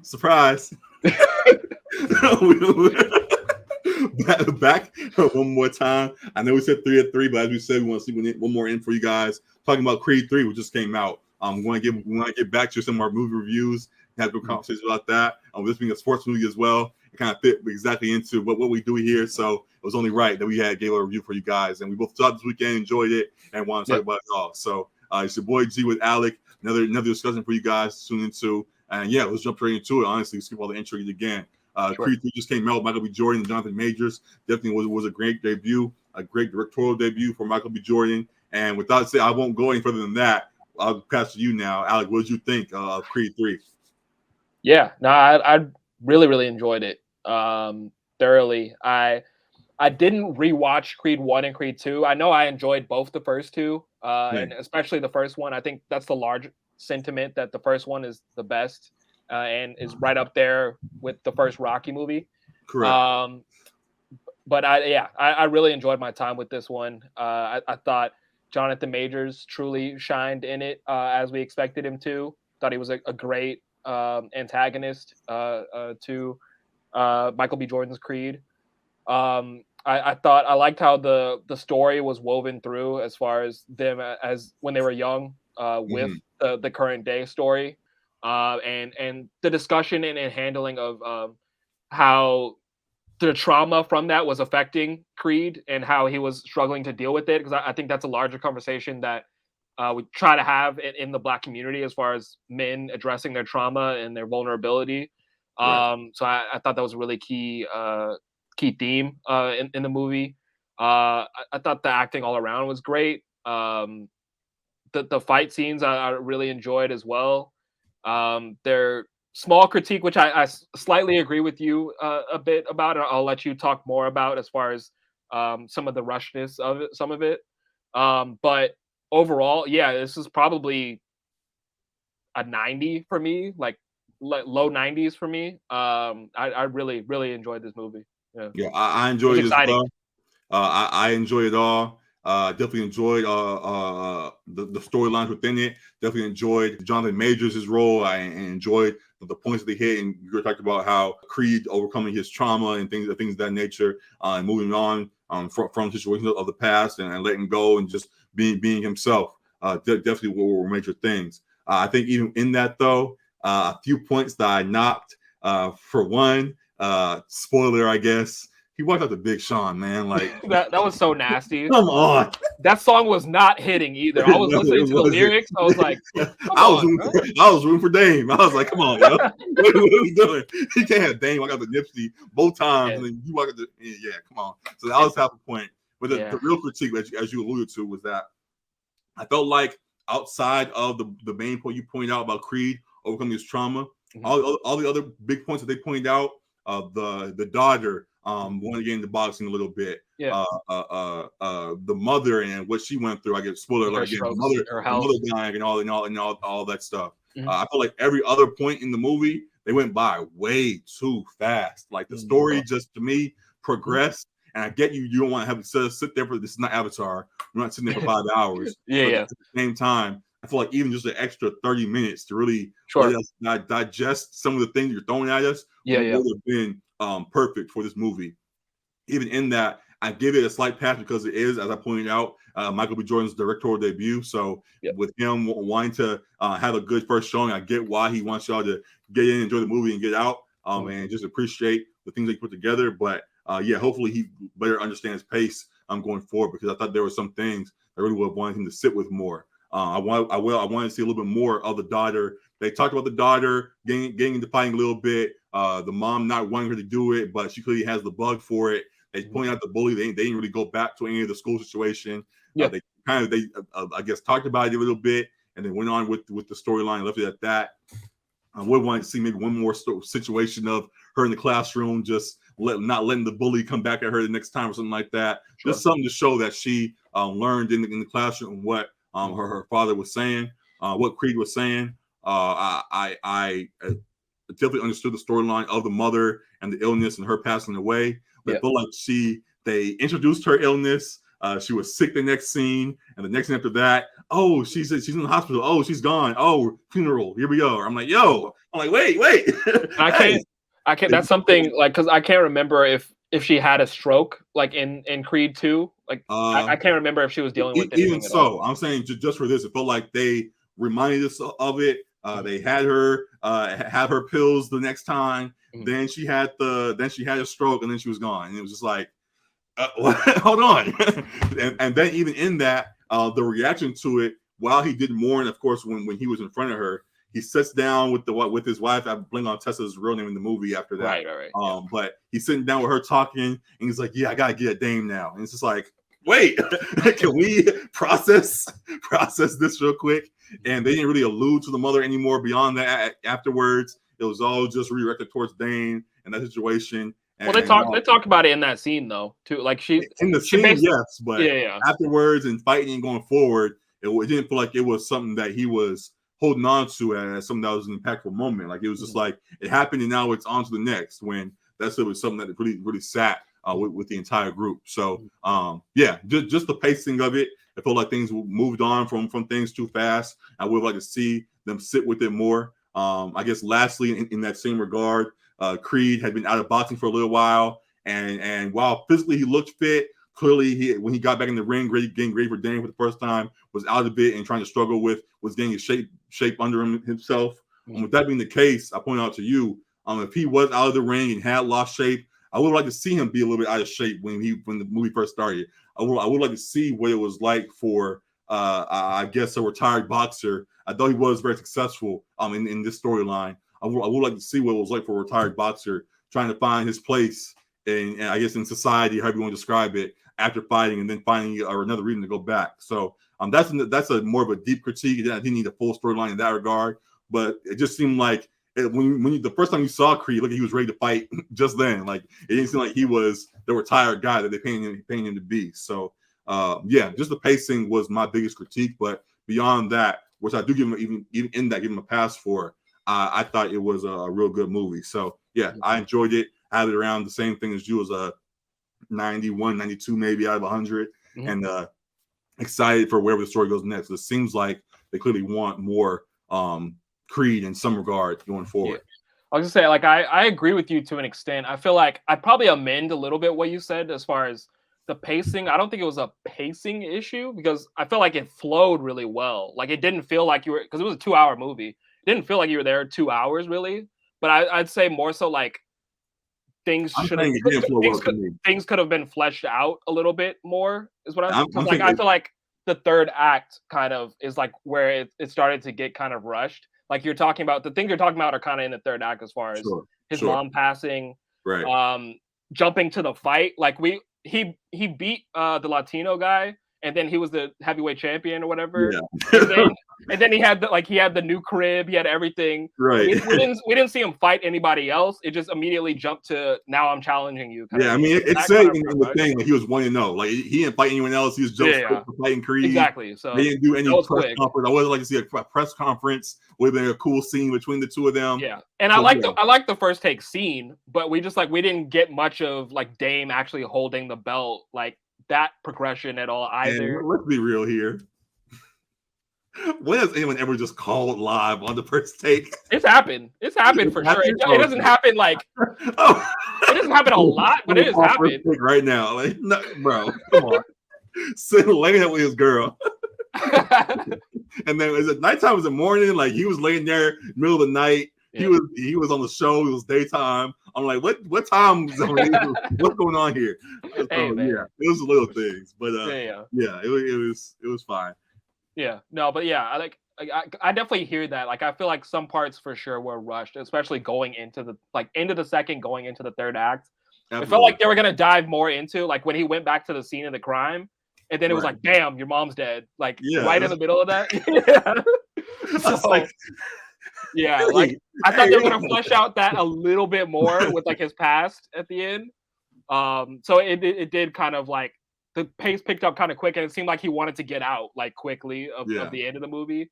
Surprise. back one more time. I know we said 3 at 3, but as we said, we want to see one more in for you guys. Talking about Creed 3, which just came out. We want to get back to some of our movie reviews, have a conversation about that. This being a sports movie as well, it kind of fit exactly into what we do here. So it was only right that we gave a review for you guys, and we both saw it this weekend, enjoyed it, and want to talk about it all. So it's your boy G with Alec. Another discussion for you guys to tune into. And yeah, let's jump straight into it. Honestly, skip all the intro again. Sure. Creed 3 just came out. Michael B. Jordan and Jonathan Majors. Definitely was a great debut, a great directorial debut for Michael B. Jordan. And without saying, I won't go any further than that. I'll pass to you now. Alec, what did you think of Creed 3? Yeah, no, I really, really enjoyed it thoroughly. I didn't rewatch Creed 1 and Creed 2. I know I enjoyed both the first two, and especially the first one. I think that's the large sentiment that the first one is the best and is right up there with the first Rocky movie. Correct. But I really enjoyed my time with this one. I thought Jonathan Majors truly shined in it as we expected him to. Thought he was a great antagonist to Michael B. Jordan's Creed. I thought I liked how the story was woven through as far as them as when they were young with the current day story and the discussion and handling of how the trauma from that was affecting Creed and how he was struggling to deal with it, because I think that's a larger conversation that we try to have in the Black community as far as men addressing their trauma and their vulnerability. Right. So I thought that was a really key theme in the movie. I thought the acting all around was great. The fight scenes I really enjoyed as well. Their small critique, which I slightly agree with you a bit about, and I'll let you talk more about as far as some of the rushness of it, some of it. But overall, yeah, this is probably a 90 for me, like low 90s for me. I really, really enjoyed this movie. Yeah, I enjoyed it as well. I enjoyed it all. Definitely enjoyed the storylines within it. Definitely enjoyed Jonathan Majors' role. I enjoyed the points that they hit, and you were talking about how Creed overcoming his trauma and things of that nature, and moving on from situations of the past and letting go and just being himself. Definitely were major things. I think even in that though, a few points that I knocked. For one, spoiler, I guess. He walked out to Big Sean, man. Like that was so nasty. Come on. That song was not hitting either. I was listening to the lyrics. I was like, I was rooting for Dame. I was like, come on, yo. What are we doing? He can't have Dame walk out to Nipsey both times, and then you walk out to come on. So that was half a point. But the real critique, as you alluded to, was that I felt like outside of the main point you pointed out about Creed overcoming his trauma, all the other big points that they pointed out, the daughter wanting to get into boxing a little bit, the mother and what she went through. I get spoiler alert again, the mother dying and all that stuff. I feel like every other point in the movie they went by way too fast. Like the story just to me progressed. And I get you don't want to have to sit there for this is not Avatar. We're not sitting there for 5 hours. At the same time, I feel like even just an extra 30 minutes to really let us digest some of the things you're throwing at us would have been perfect for this movie. Even in that, I give it a slight pass because it is, as I pointed out, Michael B. Jordan's directorial debut. So with him wanting to have a good first showing, I get why he wants y'all to get in, enjoy the movie, and get out, and just appreciate the things they put together. But hopefully he better understands pace going forward, because I thought there were some things I really would have wanted him to sit with more. I wanted to see a little bit more of the daughter. They talked about the daughter getting into fighting a little bit. The mom not wanting her to do it, but she clearly has the bug for it. They pointed out the bully. They didn't really go back to any of the school situation. They I guess talked about it a little bit, and then went on with the storyline, left it at that. I would want to see maybe one more situation of her in the classroom, just not letting the bully come back at her the next time or something like that. Sure. Just something to show that she learned in the classroom what her father was saying, what Creed was saying. I definitely understood the storyline of the mother and the illness and her passing away. But I feel like they introduced her illness She was sick the next scene, and the next scene after that, oh, she's in the hospital. Oh, she's gone. Oh, funeral. Here we go. I'm like, yo. I'm like, wait. I can't. That's something like because I can't remember if she had a stroke like in Creed 2. Like I can't remember if she was dealing with anything even at so. all. I'm saying just for this, it felt like they reminded us of it. They had her have her pills the next time. Then she had a stroke, and then she was gone. And it was just like, hold on. and then even in that, the reaction to it, while he did mourn, of course, when he was in front of her, he sits down with his wife. I blink on Tessa's real name in the movie after that. Right. But he's sitting down with her talking, and he's like, "Yeah, I gotta get a dame now." And it's just like, wait, can we process this real quick? And they didn't really allude to the mother anymore beyond that afterwards. It was all just redirected towards Dane and that situation. And, they talked about it in that scene though too. Like in the scene, yes, but afterwards and fighting and going forward, it didn't feel like it was something that he was holding on to as something that was an impactful moment. Like it was just like it happened and now it's on to the next. When that's it was something that really sat with the entire group. So just the pacing of it. I felt like things moved on from things too fast. I would like to see them sit with it more. I guess lastly, in that same regard, Creed had been out of boxing for a little while, and while physically he looked fit, clearly when he got back in the ring, getting ready for Dane for the first time, was out of it and trying to struggle was getting his shape under himself. And with that being the case, I point out to you, if he was out of the ring and had lost shape, I would like to see him be a little bit out of shape when the movie first started. I would like to see what it was like for I guess a retired boxer. I thought he was very successful in this storyline. I would like to see what it was like for a retired boxer trying to find his place in I guess in society, however you want to describe it, after fighting and then finding another reason to go back. So that's a more of a deep critique. I didn't need a full storyline in that regard, but it just seemed like when the first time you saw Creed, look, he was ready to fight just then. Like it didn't seem like he was the retired guy that they paying him to be. So just the pacing was my biggest critique. But beyond that, which I do give him even in that give him a pass for, I thought it was a real good movie. So I enjoyed it. I had it around the same thing as you, was a 91, 92 maybe out of 100, and excited for wherever the story goes next. It seems like they clearly want more Creed in some regard going forward. I was gonna say, like, I agree with you to an extent. I feel like I'd probably amend a little bit what you said as far as the pacing. I don't think it was a pacing issue because I felt like it flowed really well. Like it didn't feel like you were, because it was a 2-hour movie. It didn't feel like you were there 2 hours really. But I'd say more so like things could have been fleshed out a little bit more is what I'm like. I feel like the third act kind of is like where it started to get kind of rushed. Like you're talking about, the things you're talking about are kind of in the third act as far as his mom passing, jumping to the fight. Like he beat the Latino guy, and then he was the heavyweight champion or whatever. Yeah. And then he had the new crib, he had everything. Right. We didn't see him fight anybody else. It just immediately jumped to now I'm challenging you. I mean it said in the thing that he was 1-0. Like he didn't fight anyone else. He was just fighting Creed. Exactly. So they didn't do any press conference. I would like to see a press conference. Would have been a cool scene between the two of them. Yeah. And I like the first take scene, but we didn't get much of like Dame actually holding the belt, like that progression at all either. And let's be real here. When has anyone ever just called live on the first take? It's happened for sure. It doesn't happen like it doesn't happen a lot, but it has happened right now. Like, no, bro, come on, sitting laying up with his girl, and then is it nighttime? Was it morning? Like he was laying there middle of the night. Yeah. He was on the show. It was daytime. I'm like, what time zone? What's going on here? It was little things, but it was fine. Yeah, no, but yeah, I definitely hear that. Like, I feel like some parts for sure were rushed, especially going into the second, going into the third act. Absolutely. It felt like they were gonna dive more into like when he went back to the scene of the crime, and then it was like, damn, your mom's dead. Like right in the middle of that. I thought they were gonna flesh out that a little bit more with like his past at the end. So it did kind of like. The pace picked up kind of quick, and it seemed like he wanted to get out like quickly of the end of the movie.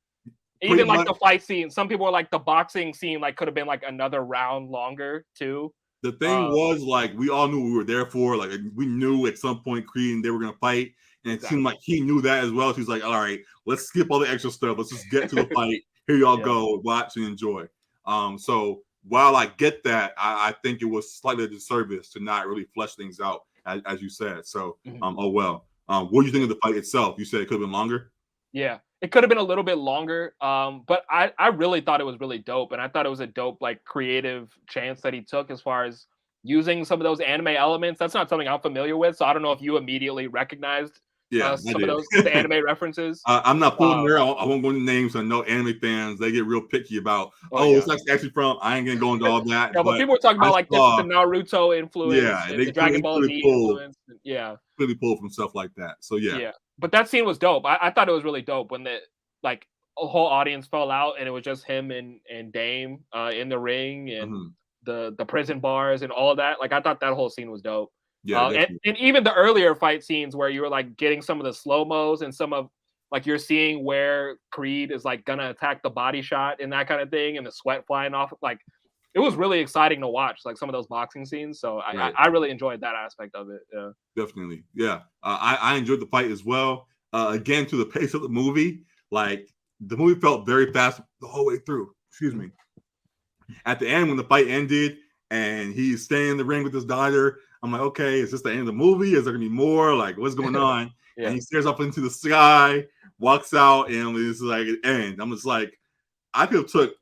Even like the fight scene, some people were like the boxing scene like could have been like another round longer too. The thing was like we all knew what we were there for. Like we knew at some point Creed and they were gonna fight, And it seemed like he knew that as well. So he's like, all right, let's skip all the extra stuff. Let's just get to the fight. Here y'all go, watch and enjoy. So while I get that, I think it was slightly a disservice to not really flesh things out, as you said. So, oh well. What do you think of the fight itself? You said it could have been longer? Yeah, it could have been a little bit longer. But I really thought it was really dope. And I thought it was a dope, like, creative chance that he took as far as using some of those anime elements. That's not something I'm familiar with. So I don't know if you immediately recognized some of those the anime references. I'm not pulling there. I won't go into names. I know anime fans, they get real picky about, it's actually from, I ain't going to go into all that. But people were talking about, like, this is the Naruto influence, they the Dragon Ball Z influence. Really pull from stuff like that. So, yeah. But that scene was dope. I thought it was really dope when the whole audience fell out and it was just him and Dame in the ring and the prison bars and all that. Like, I thought that whole scene was dope. Yeah, and even the earlier fight scenes where you were like getting some of the slow-mos and some of like you're seeing where Creed is like gonna attack the body shot and that kind of thing and the sweat flying off, like it was really exciting to watch, like some of those boxing scenes. So I really enjoyed that aspect of it. Yeah, definitely. Yeah, I enjoyed the fight as well. Again, to the pace of the movie, like the movie felt very fast the whole way through. Excuse me. At the end, when the fight ended and he's staying in the ring with his daughter, I'm like, okay, is this the end of the movie? Is there gonna be more? Like, what's going on? And he stares up into the sky, walks out, and it's like an end. I'm just like, I could have took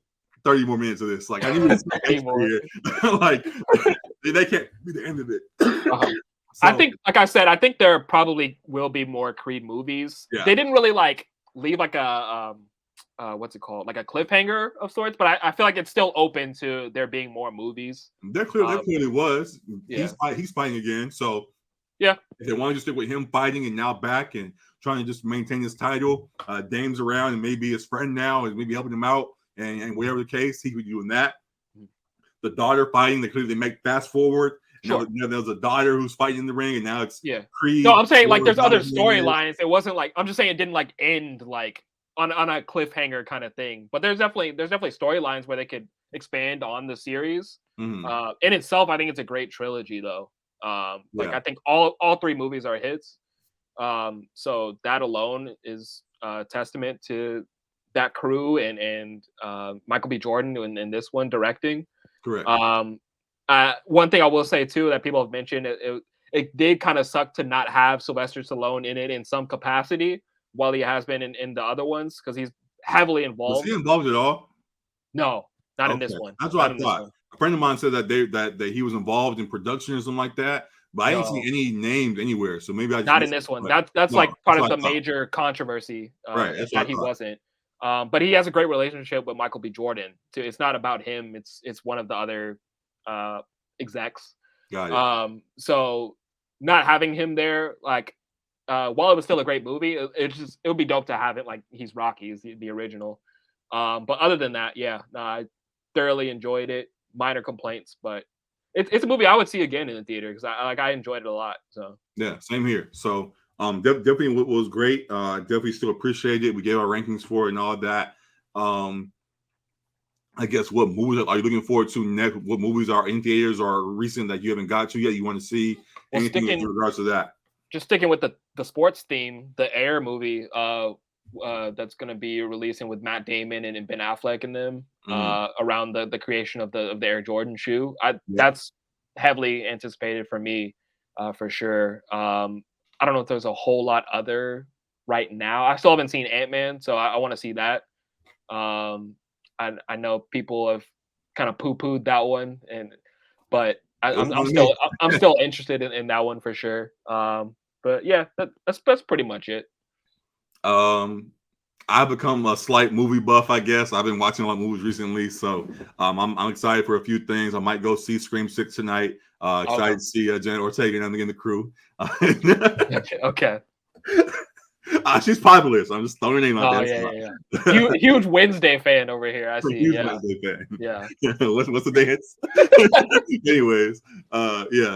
30 more minutes of this. Like, I need to here. Like, they can't be the end of it. So, I think, like I said, I think there probably will be more Creed movies. Yeah. They didn't really like leave like a what's it called, like a cliffhanger of sorts, but I feel like it's still open to there being more movies. There clearly was. He's fighting again, so if they want to just stick with him fighting and now back and trying to just maintain his title, Dame's around and maybe his friend now and maybe helping him out and whatever the case, he would be doing that. The daughter fighting, they make fast forward. Now there's a daughter who's fighting in the ring, and now it's Creed. No, I'm saying like there's other storylines. It wasn't like, I'm just saying it didn't like end like on a cliffhanger kind of thing. But there's definitely storylines where they could expand on the series. In itself, I think it's a great trilogy though. I think all three movies are hits. So that alone is a testament to that crew and Michael B. Jordan in this one directing. Correct. One thing I will say too that people have mentioned, it did kind of suck to not have Sylvester Stallone in it in some capacity, while he has been in the other ones, because he's heavily involved. Was he involved at all? No, not in this one. That's what I thought. A friend of mine said that he was involved in production or something like that, but I didn't see any names anywhere. So maybe I just not in this one. That's like part of the major controversy that he wasn't. But he has a great relationship with Michael B. Jordan too. It's not about him. It's one of the other execs. Got it. So not having him there, like, while it was still a great movie, it would be dope to have it like he's Rocky, is the original. But other than that, I thoroughly enjoyed it. Minor complaints, but it's a movie I would see again in the theater because I enjoyed it a lot. So yeah, same here. So definitely was great. Definitely still appreciate it. We gave our rankings for it and all that. I guess what movies are you looking forward to next? What movies are in theaters or recent that you haven't got to yet? You want to see anything in regards to that? Just sticking with the sports theme, the Air movie that's going to be releasing with Matt Damon and Ben Affleck in them around the creation of the Air Jordan shoe. That's heavily anticipated for me, for sure. I don't know if there's a whole lot other right now. I still haven't seen Ant-Man, so I want to see that. I know people have kind of poo-pooed that one, but I'm still interested in that one for sure. But yeah, that's pretty much it. I've become a slight movie buff, I guess. I've been watching a lot of movies recently, so I'm excited for a few things. I might go see Scream 6 tonight. Excited to see Janet Ortega and everything in the crew. Okay. She's popular, so I'm just throwing her name out there. Yeah. Huge Wednesday fan over here. I see. Huge Wednesday fan. Yeah. What's the dance? Anyways,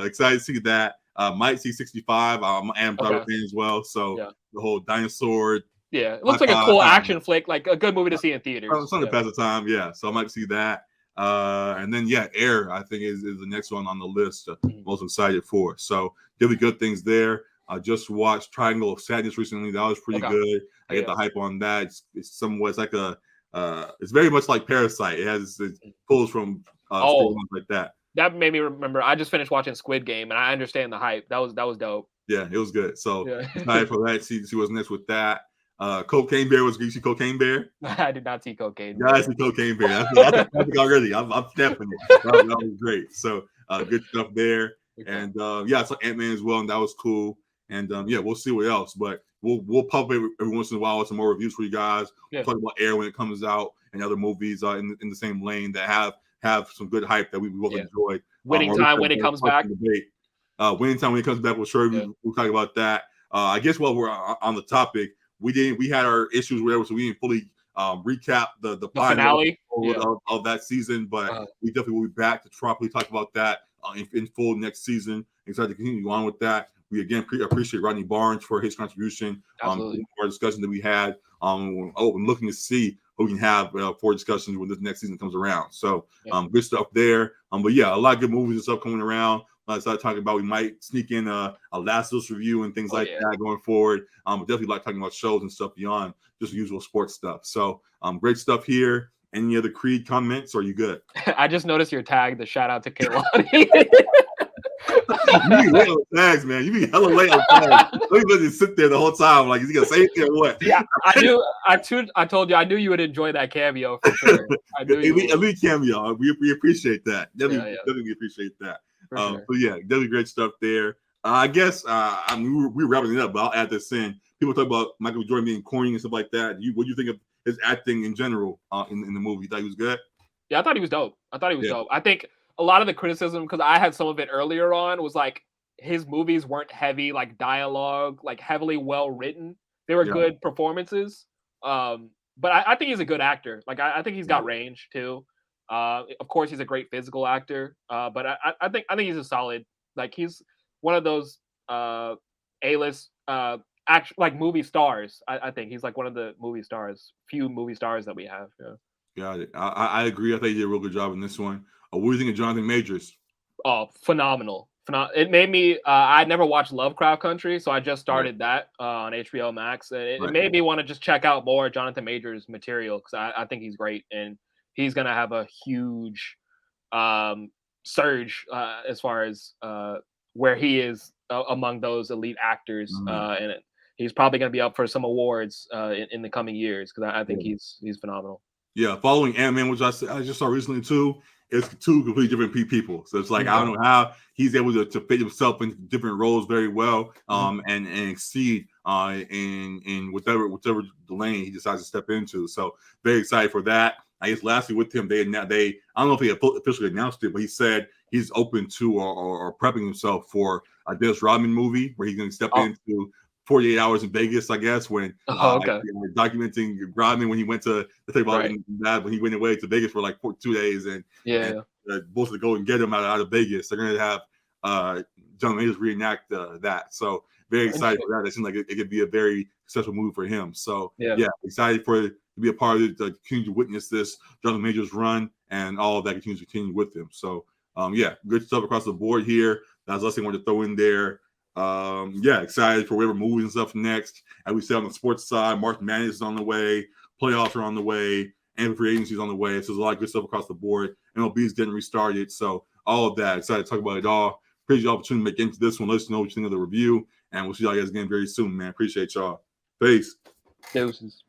excited to see that. Might see 65. I am proud of fan as well. So the whole dinosaur. Yeah, it looks like a cool action flick, like a good movie to see in theaters. Something to pass the time. Yeah, so I might see that. And then Air, I think is the next one on the list. Most excited for. So really good things there. I just watched Triangle of Sadness recently. That was pretty good. I get the hype on that. It's somewhat, it's like it's very much like Parasite. It pulls from storylines like that. That made me remember. I just finished watching Squid Game, and I understand the hype. That was dope. Yeah, it was good. So excited for that. See what's next with that. Cocaine Bear was good. You see Cocaine Bear? I did not see Cocaine Bear. Yeah, I see Cocaine Bear. That's already. I'm stepping it. That was great. So good stuff there. And I saw Ant-Man as well, and that was cool. And we'll see what else. But we'll pop it every once in a while with some more reviews for you guys. We'll talk about Air when it comes out and other movies in the same lane that have some good hype that we both enjoyed. Winning Time when it comes back. Winning Time when it comes back, we'll talk about that. I guess while we're on the topic, we had our issues whatever, so we didn't fully recap the finale of that season, but we definitely will be back to properly talk about that in full next season. Excited to continue on with that. We again appreciate Rodney Barnes for his contribution to our discussion that we had. I'm looking to see who we can have for discussions when this next season comes around. So good stuff there. But a lot of good movies and stuff coming around. I started talking about we might sneak in a Last of Us review and things like that going forward. Definitely like talking about shows and stuff beyond just usual sports stuff. So great stuff here. Any other Creed comments? Or are you good? I just noticed your tag. The shout out to Kehlani. You be late on tags, man. You be hella late on tags. Let me just sit there the whole time. Like, is he gonna say anything or what? Yeah, I knew. I told you. I knew you would enjoy that cameo for sure. I knew elite cameo. We appreciate that. Definitely appreciate that. Sure. Definitely great stuff there. I guess we're wrapping it up, but I'll add this in. People talk about Michael Jordan being corny and stuff like that. What do you think of his acting in general in the movie? You thought he was good? Yeah, I thought he was dope. Dope. I think a lot of the criticism, because I had some of it earlier on, was like his movies weren't heavy, like dialogue, like heavily well written. They were good performances. But I think he's a good actor. Like I think he's got range too. Of course, he's a great physical actor. But I think he's a solid. Like he's one of those A-list like movie stars. I think he's like one of the few movie stars that we have. Got it. I agree. I think he did a real good job in this one. What do you think of Jonathan Majors? Oh, phenomenal. It made me, I never watched Lovecraft Country, so I just started that on HBO Max. And it made me want to just check out more Jonathan Majors material because I think he's great. And he's going to have a huge surge as far as where he is among those elite actors. And he's probably going to be up for some awards in the coming years because I think he's phenomenal. Yeah, following Ant-Man, which I just saw recently too, it's two completely different people. So it's like I don't know how he's able to fit himself into different roles very well, and exceed in whatever the lane he decides to step into. So very excited for that. I guess lastly with him, they I don't know if he officially announced it, but he said he's open to or prepping himself for a Dennis Rodman movie where he's going to step into 48 Hours in Vegas, I guess, when documenting Rodman when he went to when he went away to Vegas for like 2 days and both to go and get him out of Vegas. They're going to have John Majors reenact that. So very excited for that. It seems like it could be a very successful movie for him. So excited for it to be a part of it, to continue to witness this Jonathan Majors run and all of that continues to continue with him. So good stuff across the board here. That's the last thing I wanted to throw in there. Excited for whatever movies and stuff next. As we said on the sports side, March Madness is on the way, playoffs are on the way, and free agency is on the way. So there's a lot of good stuff across the board. MLB is getting restarted. So all of that, excited to talk about it all. Appreciate the opportunity to make into this one. Let us know what you think of the review, and we'll see y'all guys again very soon, man. Appreciate y'all. Peace. Deuces.